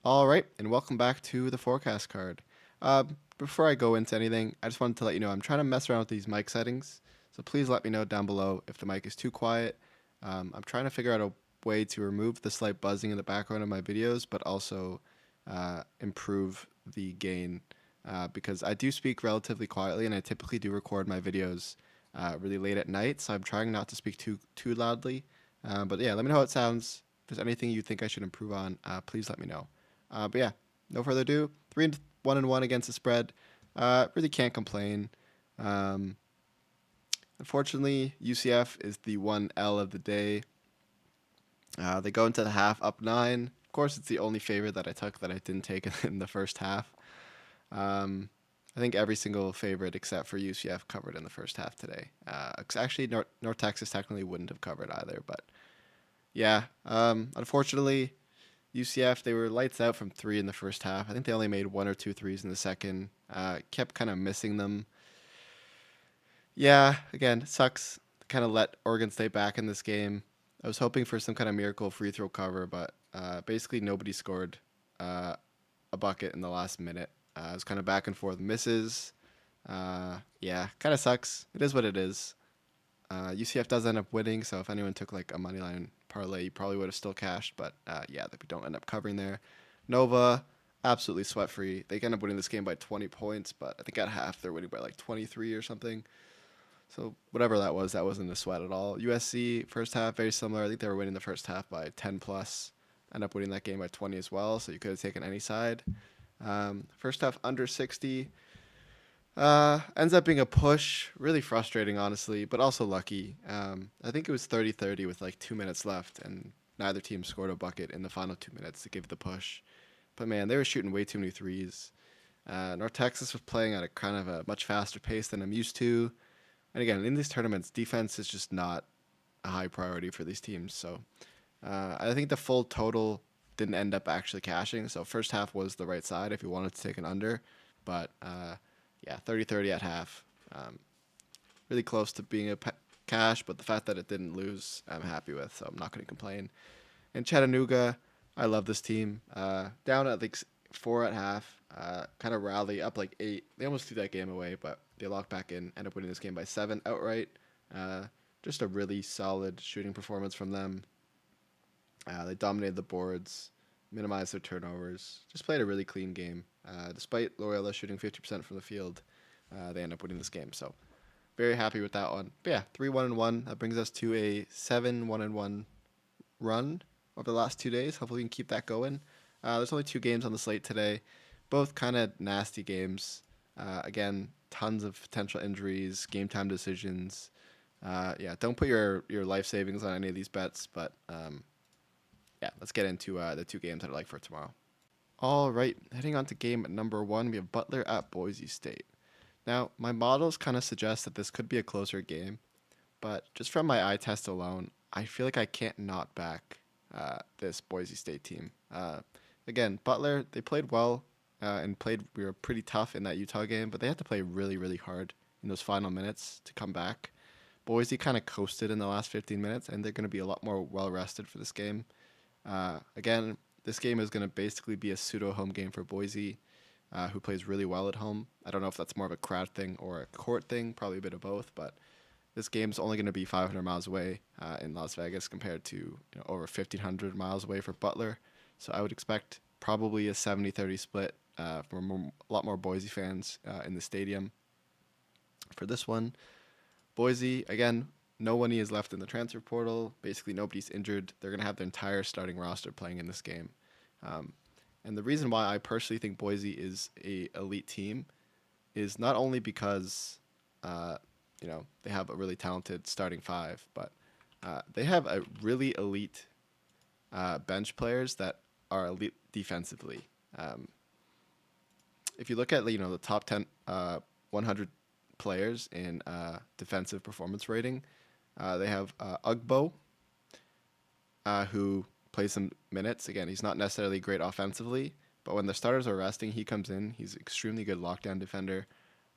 All right, and welcome back to the forecast card. Before I go into anything, I just wanted to let you know I'm trying to mess around with these mic settings, so please let me know down below if the mic is too quiet. I'm trying to figure out a way to remove the slight buzzing in the background of my videos, but also improve the gain because I do speak relatively quietly, and I typically do record my videos really late at night, so I'm trying not to speak too loudly. But yeah, let me know how it sounds. If there's anything you think I should improve on, please let me know. But yeah, no further ado. 1-1 against the spread. Really can't complain. Um, Unfortunately, UCF is the one L of the day. They go into the half up 9. Of course, it's the only favorite that I took that I didn't take in the first half. Um, I think every single favorite except for UCF covered in the first half today. Actually, North Texas technically wouldn't have covered either, but yeah. Unfortunately, UCF, they were lights out from three in the first half. I think they only made one or two threes in the second. Kept kind of missing them. Yeah, again, it sucks. Kind of let Oregon State back in this game. I was hoping for some kind of miracle free throw cover, but basically nobody scored uh, a bucket in the last minute. It was kind of back and forth misses. Yeah, kind of sucks. It is what it is. UCF does end up winning, so if anyone took like a money line parlay, you probably would have still cashed. But yeah, we don't end up covering there. Nova, absolutely sweat free. They end up winning this game by 20 points, but I think at half they're winning by like 23 or something. So whatever that wasn't a sweat at all. USC first half very similar. I think they were winning the first half by 10 plus. End up winning that game by 20 as well. So you could have taken any side. First half under 60. Ends up being a push. Really frustrating, honestly, but also lucky. I think it was 30-30 with like 2 minutes left, and neither team scored a bucket in the final 2 minutes to give the push. But man, they were shooting way too many threes. North Texas was playing at a kind of a much faster pace than I'm used to. And again, in these tournaments, defense is just not a high priority for these teams. So I think the full total didn't end up actually cashing. So first half was the right side if you wanted to take an under. But yeah, 30-30 at half. Really close to being a cash, but the fact that it didn't lose, I'm happy with. So I'm not going to complain. In Chattanooga, I love this team. Down at like 4 at half, kind of rally up like 8. They almost threw that game away, but they locked back in, end up winning this game by 7 outright. Uh, just a really solid shooting performance from them. They dominated the boards, minimized their turnovers, just played a really clean game. Despite Loyola shooting 50% from the field, they end up winning this game. So very happy with that one. But yeah, 3-1-1. That brings us to a 7-1-1 run over the last 2 days. Hopefully, we can keep that going. There's only 2 games on the slate today, both kind of nasty games. Again, tons of potential injuries, game time decisions. Yeah, don't put your life savings on any of these bets, but yeah, let's get into the 2 games that I like for tomorrow. All right, heading on to game number 1, we have Butler at Boise State. Now, my models kind of suggest that this could be a closer game, but just from my eye test alone, I feel like I can't not back this Boise State team. Again, Butler, they played well we were pretty tough in that Utah game, but they had to play really, really hard in those final minutes to come back. Boise kind of coasted in the last 15 minutes, and they're going to be a lot more well rested for this game. Again, this game is going to basically be a pseudo home game for Boise, who plays really well at home. I don't know if that's more of a crowd thing or a court thing, probably a bit of both, but this game's only going to be 500 miles away in Las Vegas compared to over 1,500 miles away for Butler. So I would expect probably a 70-30 split for a lot more Boise fans in the stadium for this one. Boise, again, no one is left in the transfer portal. Basically, nobody's injured. They're going to have their entire starting roster playing in this game. Um, and the reason why I personally think Boise is a elite team is not only because uh, they have a really talented starting five, but they have a really elite bench players that are elite defensively. Um, if you look at the top 10, 100 players in defensive performance rating, they have Ugbo, who plays some minutes. Again, he's not necessarily great offensively, but when the starters are resting, he comes in. He's an extremely good lockdown defender.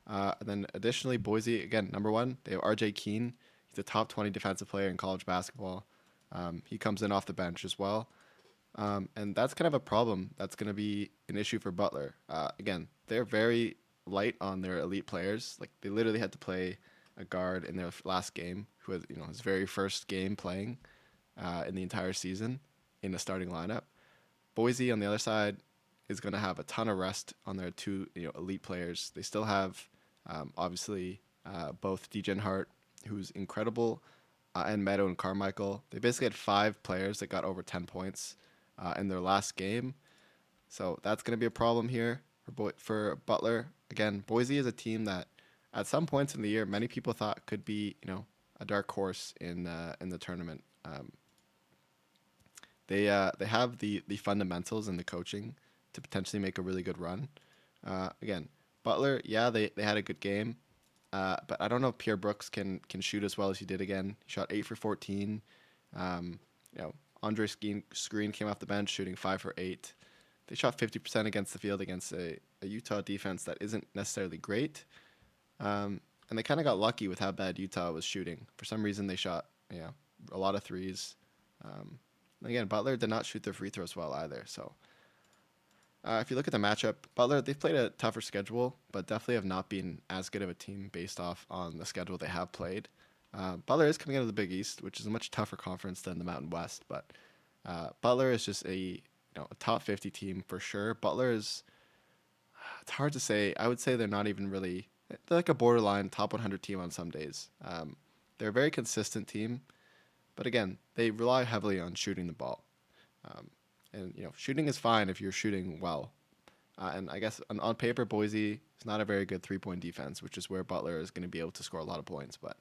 And then additionally, Boise, again, number 1, they have RJ Keene. He's a top 20 defensive player in college basketball. He comes in off the bench as well. And that's kind of a problem. That's going to be an issue for Butler. Again, they're very light on their elite players. Like they literally had to play a guard in their last game, who was his very first game playing in the entire season in the starting lineup. Boise on the other side is going to have a ton of rest on their two elite players. They still have obviously both DeGen Hart, who's incredible, and Meadow and Carmichael. They basically had 5 players that got over 10 points in their last game. So that's going to be a problem here for Butler. Again, Boise is a team that at some points in the year many people thought could be a dark horse in the tournament. They have the fundamentals and the coaching to potentially make a really good run. Again, Butler, yeah, they had a good game, but I don't know if Pierre Brooks can shoot as well as he did again. He shot 8 for 14. Um, Andre Screen came off the bench shooting 5 for 8. They shot 50% against the field against a Utah defense that isn't necessarily great. And they kind of got lucky with how bad Utah was shooting. For some reason, they shot a lot of threes. Again, Butler did not shoot their free throws well either. So if you look at the matchup, Butler, they've played a tougher schedule, but definitely have not been as good of a team based off on the schedule they have played. Butler is coming out of the Big East, which is a much tougher conference than the Mountain West, but Butler is just a top 50 team for sure. Butler is, it's hard to say. I would say they're not even really, they're like a borderline top 100 team on some days. They're a very consistent team, but again, they rely heavily on shooting the ball. And shooting is fine if you're shooting well. And I guess on paper, Boise is not a very good 3-point defense, which is where Butler is going to be able to score a lot of points. But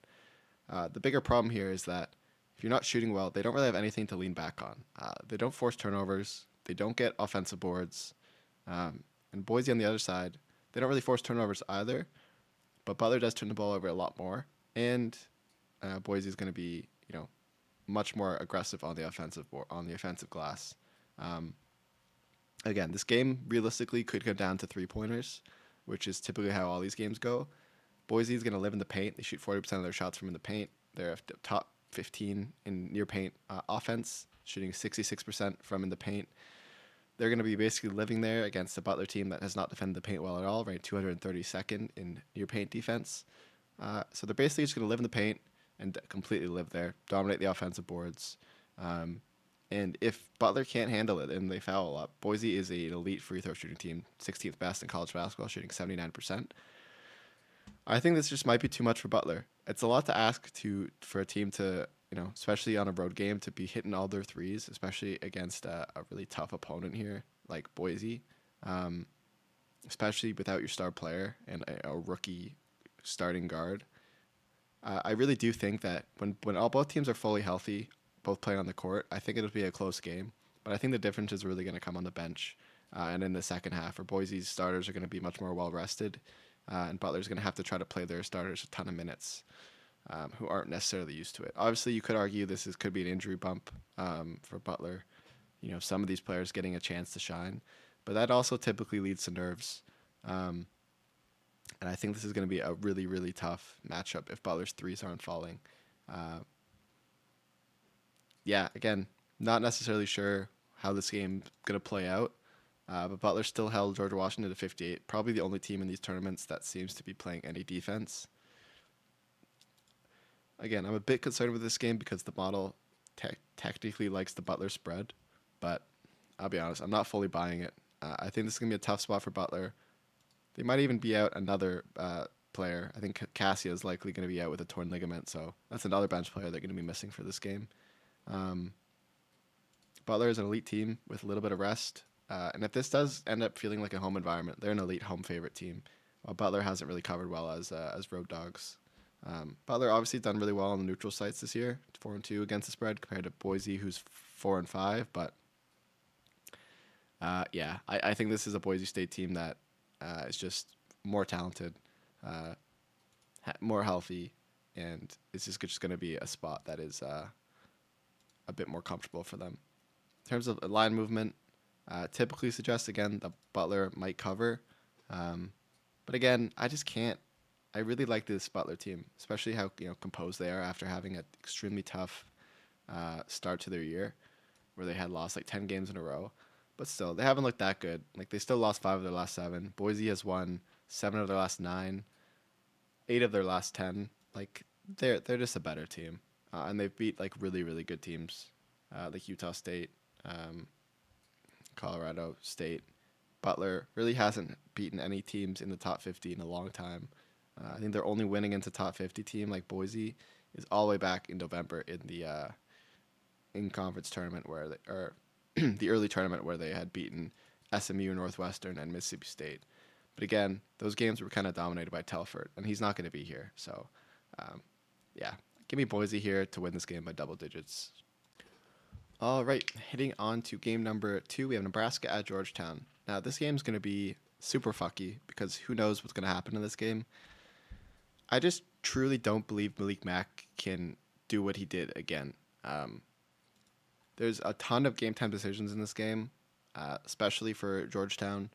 the bigger problem here is that if you're not shooting well, they don't really have anything to lean back on. They don't force turnovers. They don't get offensive boards. And Boise on the other side, they don't really force turnovers either. But Butler does turn the ball over a lot more. And Boise is going to be, much more aggressive on the offensive glass. Again, this game realistically could come down to 3-pointers, which is typically how all these games go. Boise is going to live in the paint. They shoot 40% of their shots from in the paint. They're top 15 in near paint offense, shooting 66% from in the paint. They're going to be basically living there against a Butler team that has not defended the paint well at all, ranked 232nd in near paint defense. So they're basically just going to live in the paint and completely live there, dominate the offensive boards. And if Butler can't handle it and they foul a lot, Boise is an elite free throw shooting team, 16th best in college basketball, shooting 79%. I think this just might be too much for Butler. It's a lot to ask for a team to, especially on a road game, to be hitting all their threes, especially against a really tough opponent here like Boise, especially without your star player and a rookie starting guard. I really do think that when both teams are fully healthy, both playing on the court, I think it'll be a close game. But I think the difference is really going to come on the bench and in the second half, where Boise's starters are going to be much more well rested, and Butler's going to have to try to play their starters a ton of minutes, who aren't necessarily used to it. Obviously, you could argue could be an injury bump for Butler. Some of these players getting a chance to shine, but that also typically leads to nerves. And I think this is going to be a really, really tough matchup if Butler's threes aren't falling. Again, not necessarily sure how this game's going to play out, but Butler still held Georgia Washington to 58. Probably the only team in these tournaments that seems to be playing any defense. Again, I'm a bit concerned with this game because the model technically likes the Butler spread, but I'll be honest, I'm not fully buying it. I think this is going to be a tough spot for Butler. They might even be out another player. I think Cassia is likely going to be out with a torn ligament, so that's another bench player they're going to be missing for this game. Butler is an elite team with a little bit of rest, and if this does end up feeling like a home environment, they're an elite home favorite team. While Butler hasn't really covered well as road dogs. Butler obviously done really well on the neutral sites this year, 4-2 against the spread compared to Boise, who's 4-5. But I think this is a Boise State team that is just more talented, more healthy, and it's just going to be a spot that is a bit more comfortable for them. In terms of line movement, typically suggests, again, the Butler might cover. But again, I just can't. I really like this Butler team, especially how composed they are after having an extremely tough start to their year. where they had lost like 10 games in a row. But still, they haven't looked that good. Like they still lost 5 of their last 7. Boise has won 7 of their last 9, 8 of their last 10. Like they're just a better team, and they've beat like really good teams, like Utah State, um, Colorado State. Butler really hasn't beaten any teams in the top 50 in a long time. I think they're only winning into top 50 team like Boise is all the way back in November in the in conference tournament where they, or the early tournament where they had beaten SMU, Northwestern, and Mississippi State. But again, those games were kind of dominated by Telford, and he's not going to be here. So, um, yeah, give me Boise here to win this game by double digits. All right, hitting on to game number 2, we have Nebraska at Georgetown. Now, this game is going to be super fucky because who knows what's going to happen in this game. I just truly don't believe Malik Mack can do what he did again. Um, there's a ton of game time decisions in this game, especially for Georgetown.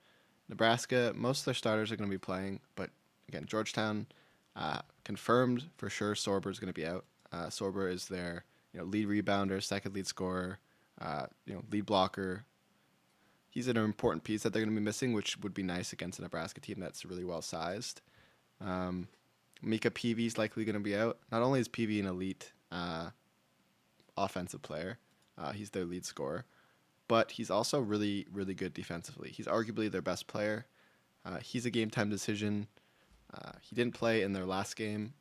Nebraska, most of their starters are going to be playing, but again, Georgetown confirmed for sure Sorber is going to be out. Sorber is their lead rebounder, second lead scorer, lead blocker. He's an important piece that they're going to be missing, which would be nice against a Nebraska team that's really well sized. Mika Peavy is likely going to be out. Not only is Peavy an elite offensive player, he's their lead scorer, but he's also really good defensively. He's arguably their best player. He's a game time decision. He didn't play in their last game,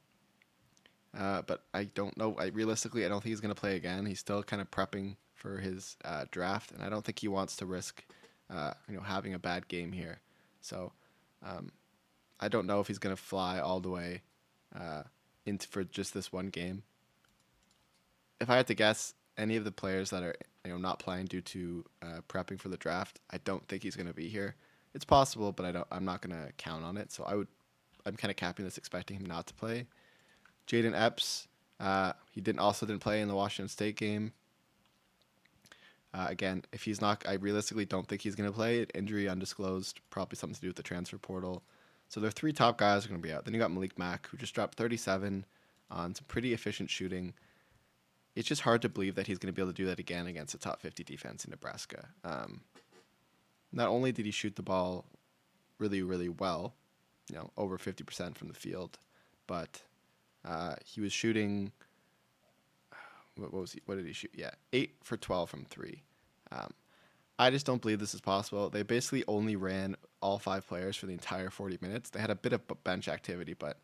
but I don't know. Realistically, I don't think he's going to play again. He's still kind of prepping for his draft, and I don't think he wants to risk, having a bad game here. So, I don't know if he's going to fly all the way into for just this one game. If I had to guess, any of the players that are not playing due to prepping for the draft, I don't think he's going to be here. It's possible, but I'm not going to count on it. So I'm kind of capping this, expecting him not to play. Jaden Epps, he also didn't play in the Washington State game. Again, if he's not, I realistically don't think he's going to play. Injury undisclosed, probably something to do with the transfer portal. So their 3 top guys are going to be out. Then you got Malik Mack, who just dropped 37 on some pretty efficient shooting. It's just hard to believe that he's going to be able to do that again against a top 50 defense in Nebraska. Not only did he shoot the ball really well, over 50% from the field, but he was shooting. What was he? What did he shoot? Yeah, 8 for 12 from 3. I just don't believe this is possible. They basically only ran all 5 players for the entire 40 minutes. They had a bit of bench activity, but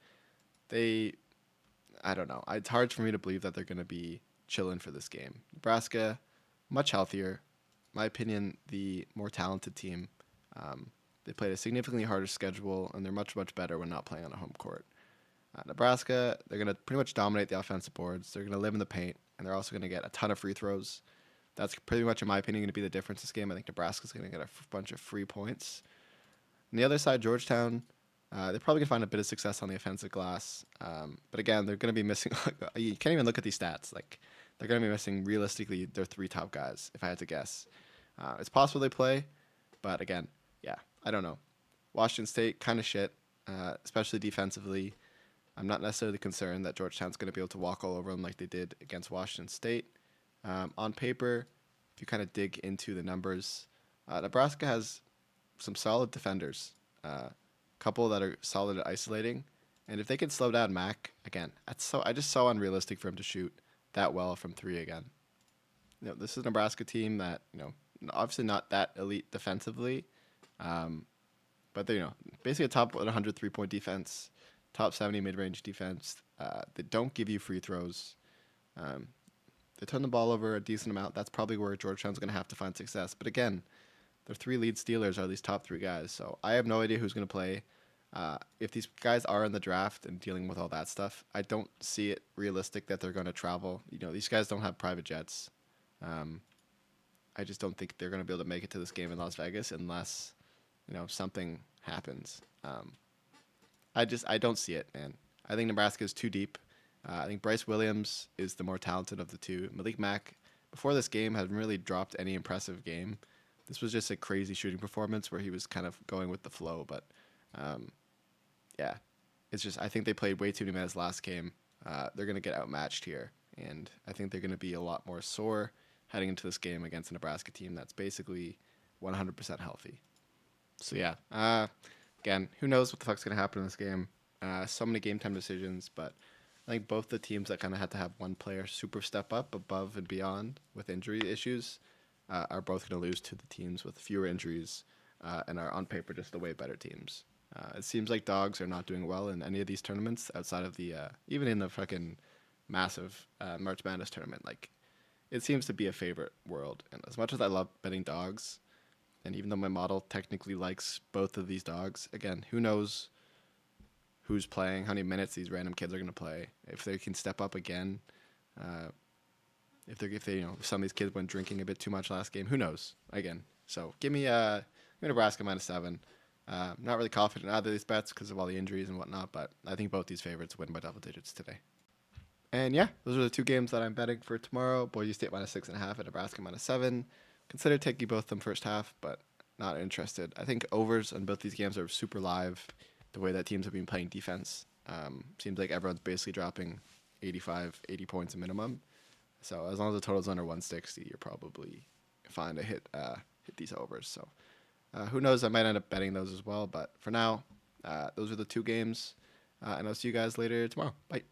I don't know. It's hard for me to believe that they're going to be chilling for this game. Nebraska, much healthier. In my opinion, the more talented team. They played a significantly harder schedule, and they're much better when not playing on a home court. Nebraska, they're going to pretty much dominate the offensive boards. They're going to live in the paint, and they're also going to get a ton of free throws. That's pretty much, in my opinion, going to be the difference this game. I think Nebraska's going to get a bunch of free points. On the other side, Georgetown, they're probably going to find a bit of success on the offensive glass. But again, they're going to be missing. You can't even look at these stats. Like, they're going to be missing, realistically, their 3 top guys, if I had to guess. It's possible they play, but again, yeah, I don't know. Washington State, kind of shit, especially defensively. I'm not necessarily concerned that Georgetown's going to be able to walk all over them like they did against Washington State. On paper, if you kind of dig into the numbers, Nebraska has some solid defenders, a couple that are solid at isolating, and if they can slow down Mack, again, I just so unrealistic for him to shoot that well from 3 again. This is a Nebraska team that obviously not that elite defensively, but they're basically a top 100 3-point defense, top 70 mid-range defense. They don't give you free throws. They turn the ball over a decent amount. That's probably where Georgetown's going to have to find success. But again, their 3 lead stealers are these top 3 guys. So I have no idea who's going to play. If these guys are in the draft and dealing with all that stuff, I don't see it realistic that they're going to travel. These guys don't have private jets. I just don't think they're going to be able to make it to this game in Las Vegas unless, something happens. I don't see it, man. I think Nebraska is too deep. I think Bryce Williams is the more talented of the 2. Malik Mack, before this game, hasn't really dropped any impressive game. This was just a crazy shooting performance where he was kind of going with the flow. But, yeah, it's just I think they played way too many minutes last game. They're going to get outmatched here. And I think they're going to be a lot more sore, heading into this game against a Nebraska team that's basically 100% healthy. So yeah, again, who knows what the fuck's gonna happen in this game? So many game time decisions, but I think both the teams that kind of had to have one player super step up above and beyond with injury issues are both going to lose to the teams with fewer injuries and are on paper just the way better teams. It seems like dogs are not doing well in any of these tournaments outside of the even in the fucking massive March Madness tournament. Like it seems to be a favorite world, and as much as I love betting dogs, and even though my model technically likes both of these dogs, again, who knows who's playing, how many minutes these random kids are going to play, if they can step up again, if they if some of these kids went drinking a bit too much last game, who knows? Again, so give me Nebraska -7. Not really confident in either of these bets because of all the injuries and whatnot, but I think both these favorites win by double digits today. And yeah, those are the two games that I'm betting for tomorrow. Boise State -6.5 and Nebraska -7. Consider taking both them first half, but not interested. I think overs on both these games are super live. The way that teams have been playing defense, seems like everyone's basically dropping 85, 80 points a minimum. So as long as the total's under 160, you're probably fine to hit these overs. So who knows? I might end up betting those as well. But for now, those are the two games, and I'll see you guys later tomorrow. Bye.